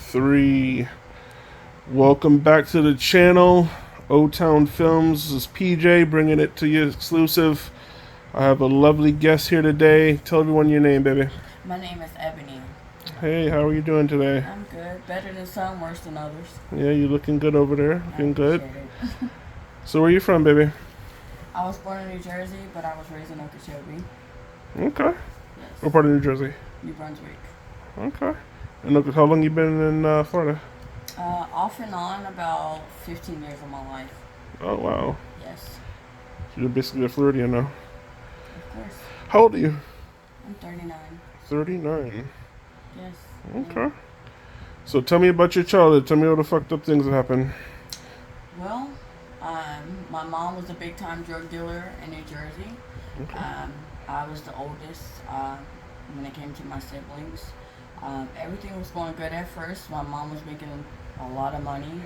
Three. Welcome back to the channel. O-Town Films. This is PJ bringing it to you exclusive. I have a lovely guest here today. Tell everyone your name, baby. My name is Ebony. Hey, how are you doing today? I'm good. Better than some, worse than others. Yeah, you looking good over there. I Looking good. appreciate it. So where you from, baby? I was born in New Jersey, but I was raised in Okeechobee. Okay. Yes. What part of New Jersey? New Brunswick. Okay. And look, how long you been in Florida? Off and on about 15 years of my life. Oh, wow. Yes. So you're basically a Floridian now. Of course. How old are you? I'm 39. 39. Yes. Okay. So tell me about your childhood. Tell me all the fucked up things that happened. Well, my mom was a big time drug dealer in New Jersey. Okay. I was the oldest when it came to my siblings. Everything was going good at first. My mom was making a lot of money,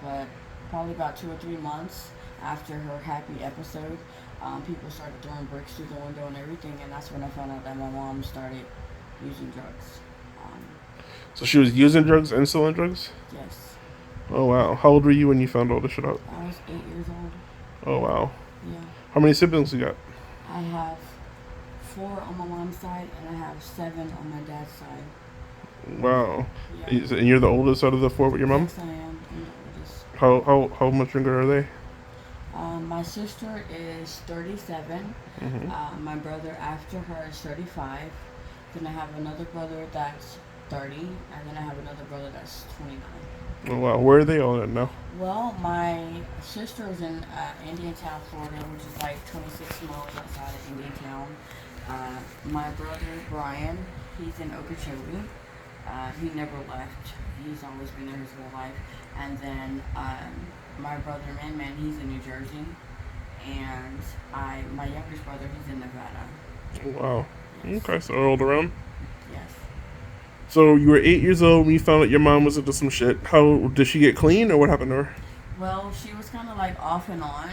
but probably about 2 or 3 months after her happy episode, people started throwing bricks through the window and everything, and that's when I found out that my mom started using drugs. So she was using drugs and selling drugs? Yes. Oh, wow. How old were you when you found all this shit out? I was 8 years old. Oh, wow. Yeah. How many siblings you got? I have 4 on my mom's side, and I have 7 on my dad's side. Wow. Yeah. And you're the oldest out of the 4 with your mom? Yes, I am. I'm the oldest. How much younger are they? My sister is 37. Mm-hmm. My brother after her is 35. Then I have another brother that's 30, and then I have another brother that's 29. Oh, wow. Where are they all at now? Well, my sister is in Indiantown, Florida, which is like 26 miles outside of Indiantown. My brother Brian, he's in Okeechobee. He never left. He's always been there his whole life. And then my brother Man, he's in New Jersey, and my youngest brother, he's in Nevada. Oh, wow. Yes. Okay, so all around. Yes. So you were 8 years old when you found out your mom was into some shit. How did she get clean, or what happened to her? Well, she was kind of like off and on.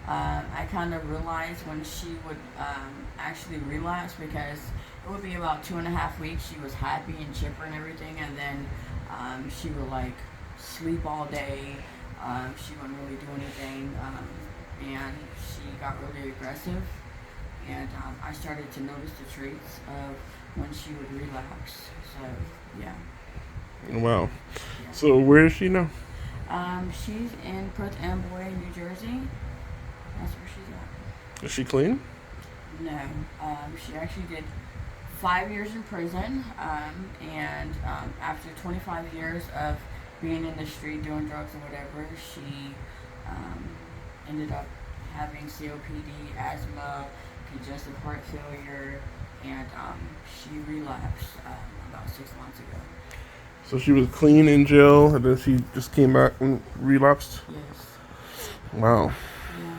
I kind of realized when she would actually relapse, because it would be about 2.5 weeks. She was happy and chipper and everything, and then she would like sleep all day. She wouldn't really do anything, and she got really aggressive. And I started to notice the traits of when she would relapse. So yeah. Wow. Yeah. So where is she now? She's in Perth Amboy, New Jersey. That's where she's at. Is she clean? No, she actually did 5 years in prison, and after 25 years of being in the street doing drugs and whatever, she ended up having COPD, asthma, congestive heart failure, and she relapsed about 6 months ago. So she was clean in jail, and then she just came back and relapsed? Yes. Wow. Yeah.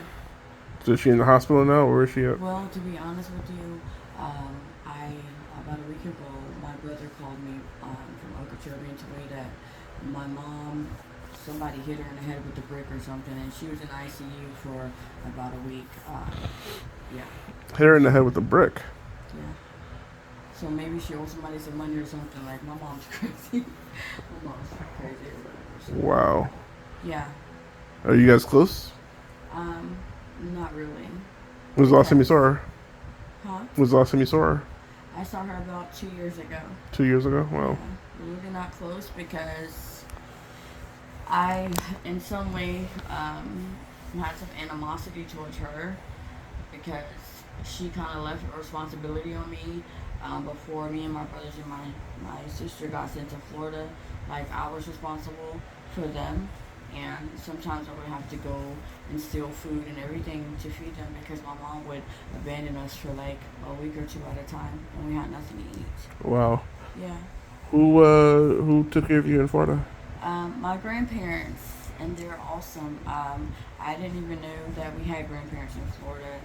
So is she in the hospital now, or where is she at? Well, to be honest with you, I about a week ago, my brother called me from Okeechobee and told me that my mom, somebody hit her in the head with a brick or something, and she was in ICU for about a week. Yeah. Hit her in the head with a brick. Yeah. So maybe she owes somebody some money or something. Like, my mom's crazy. My mom's crazy or whatever. So. Wow. Yeah. Are you guys close? Not really. When was the last time you saw her? Huh? When was the last time you saw her? I saw her about 2 years ago. 2 years ago? Wow. Yeah. We're really not close because I, in some way, had some animosity towards her because she kind of left her responsibility on me before me and my brothers and my sister got sent to Florida. Like, I was responsible for them, and sometimes I would have to go and steal food and everything to feed them because my mom would abandon us for like a week or 2 at a time, and we had nothing to eat. Wow. Yeah. Who took care of you in Florida? My grandparents, and they're awesome. I didn't even know that we had grandparents in Florida.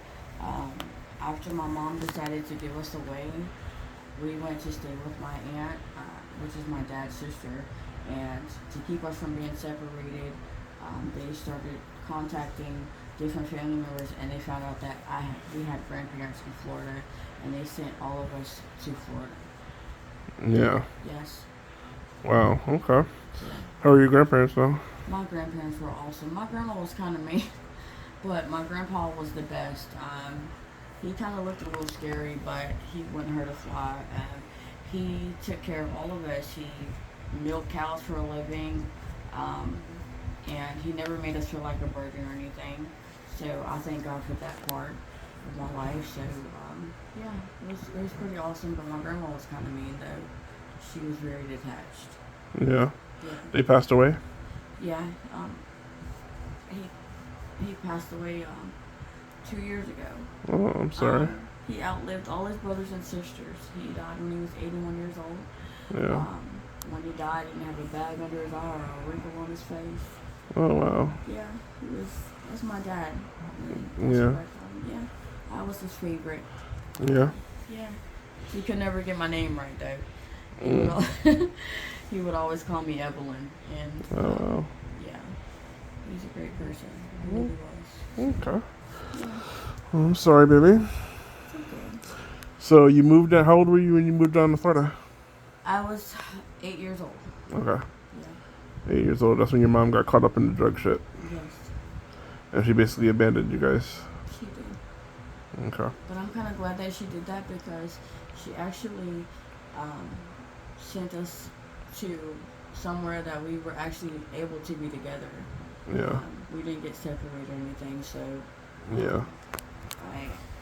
After my mom decided to give us away, we went to stay with my aunt, which is my dad's sister, and to keep us from being separated, they started contacting different family members, and they found out that we had grandparents in Florida, and they sent all of us to Florida. Yeah. Yes. Wow. Okay. Yeah. How are your grandparents though? My grandparents were awesome. My grandma was kind of mean, but my grandpa was the best. He kind of looked a little scary, but he wouldn't hurt a fly. He took care of all of us. He milked cows for a living, um, and he never made us feel like a burden or anything. So I thank God for that part of my life. So yeah, it was pretty awesome. But my grandma was kind of mean though. She was very detached. Yeah. Yeah, They passed away. yeah. He passed away 2 years ago. Oh, I'm sorry. He outlived all his brothers and sisters. He died when he was 81 years old. Yeah. When he died, he didn't have a bag under his eye or a wrinkle on his face. Oh wow. Yeah, that's my dad. Yeah. Yeah, I was his favorite. Yeah. Yeah. He could never get my name right though. He would always call me Evelyn, and Oh wow. yeah, he's a great person. He really was. Okay. Yeah, Well, I'm sorry, baby. it's okay. So you moved down. How old were you when you moved down to Florida? I was 8 years old. Okay. Yeah. 8 years old. That's when your mom got caught up in the drug shit, Yes, and she basically abandoned you guys. she did. Okay. But I'm kind of glad that she did that because she actually um, sent us to somewhere that we were actually able to be together. Yeah. We didn't get separated or anything, so Yeah.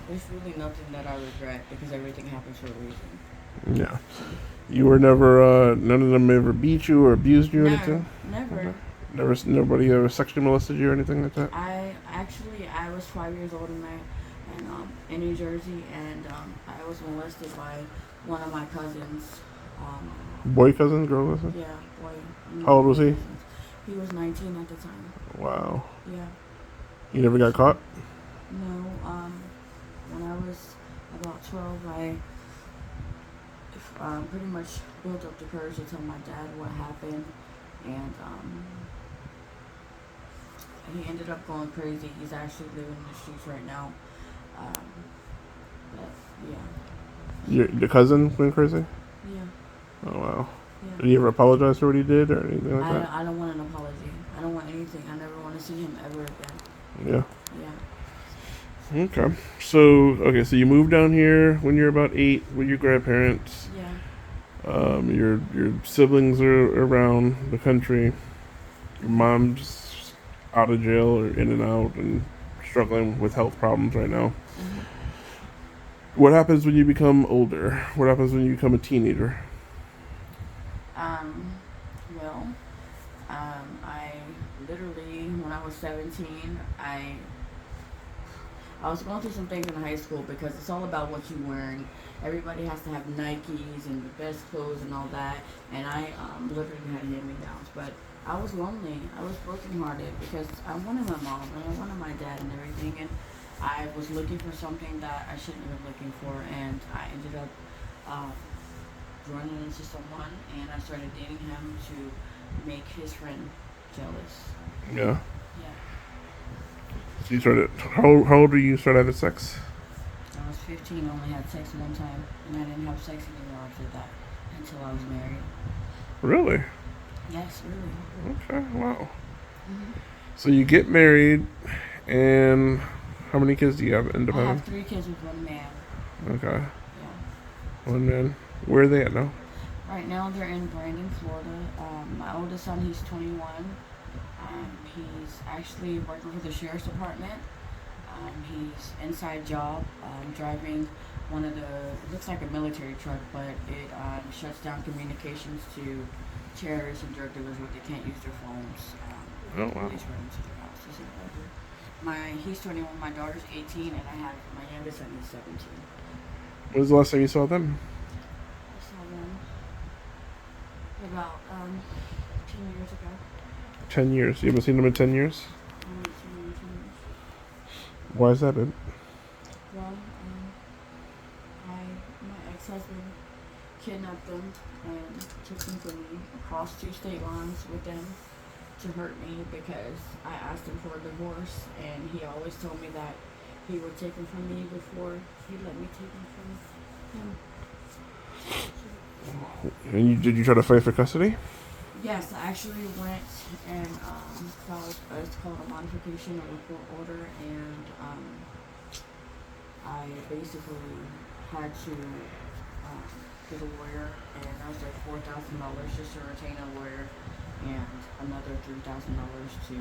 there's really nothing that I regret because everything happens for a reason. Yeah. You were never. None of them ever beat you or abused you or No, anything. never. Okay. Never. Nobody ever sexually molested you or anything like that. I was 5 years old in New Jersey, and I was molested by one of my cousins. Boy cousin, girl cousin. Yeah, boy. How old was he? He was 19 at the time. Wow. Yeah. You never got caught. No. When I was about 12, I pretty much built up the courage to tell my dad what happened, and he ended up going crazy. He's actually living in the streets right now. Um, but yeah, Your cousin went crazy. yeah, Oh wow. yeah. Did he ever apologize for what he did or anything like that? I don't want an apology. I don't want anything. I never want to see him ever again. Yeah. Yeah, Okay. So so you moved down here when you're about 8 with your grandparents. yeah, Your siblings are around the country. Your mom's out of jail or in and out and struggling with health problems right now. What happens when you become older? What happens when you become a teenager? um, well, I literally when I was 17, I was going through some things in high school because it's all about what you're wearing. Everybody has to have Nikes and the best clothes and all that. And I literally had hand-me-downs. But I was lonely. I was brokenhearted because I wanted my mom and I wanted my dad and everything. And I was looking for something that I shouldn't have been looking for. And I ended up running into someone. And I started dating him to make his friend jealous. Yeah. Yeah. So you started. How old were you? Started having sex? I was 15, I only had sex one time, and I didn't have sex anymore after that until I was married. Really? Yes, really. Okay. Wow. Hmm. So you get married, and how many kids do you have? End up I have having? 3 kids with one man. Okay. Yeah. One man. Where are they at now? Right now they're in Brandon, Florida. My oldest son, he's 21. He's actually working for the sheriff's department. He's inside job, driving one of the, it looks like a military truck, but it shuts down communications to terrorists and drug dealers where they can't use their phones. Oh wow. Police run into their houses and whatever. He's 21, my daughter's 18, and I have my youngest son is 17. When was the last time you saw them? I saw them about 10 years ago. 10 years. You haven't seen them in 10 years? Only 10 years. Why is that, babe? Well, my ex-husband kidnapped them and took them from me across 2 state lines with them to hurt me because I asked him for a divorce, and he always told me that he would take them from me before he let me take them from him. And did you try to fight for custody? Yes, I actually went and filed. It's called a modification of a court order, and I basically had to get a lawyer, and that was like $4,000 just to retain a lawyer, and another $3,000 to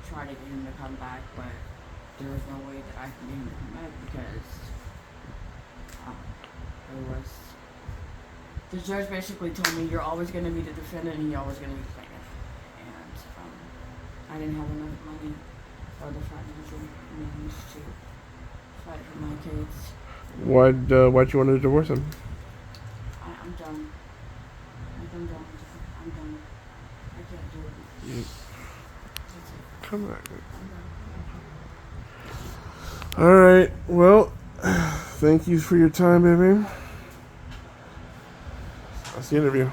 try to get him to come back. But there was no way that I could get him to come back because it was. The judge basically told me you're always going to be the defendant and you're always going to be the plaintiff. And I didn't have enough money or the financial means to fight for my kids. Why'd you want to divorce him? I'm done. I'm done. I'm done. I can't do it. Come on. All right. Well, thank you for your time, baby. That's the interview.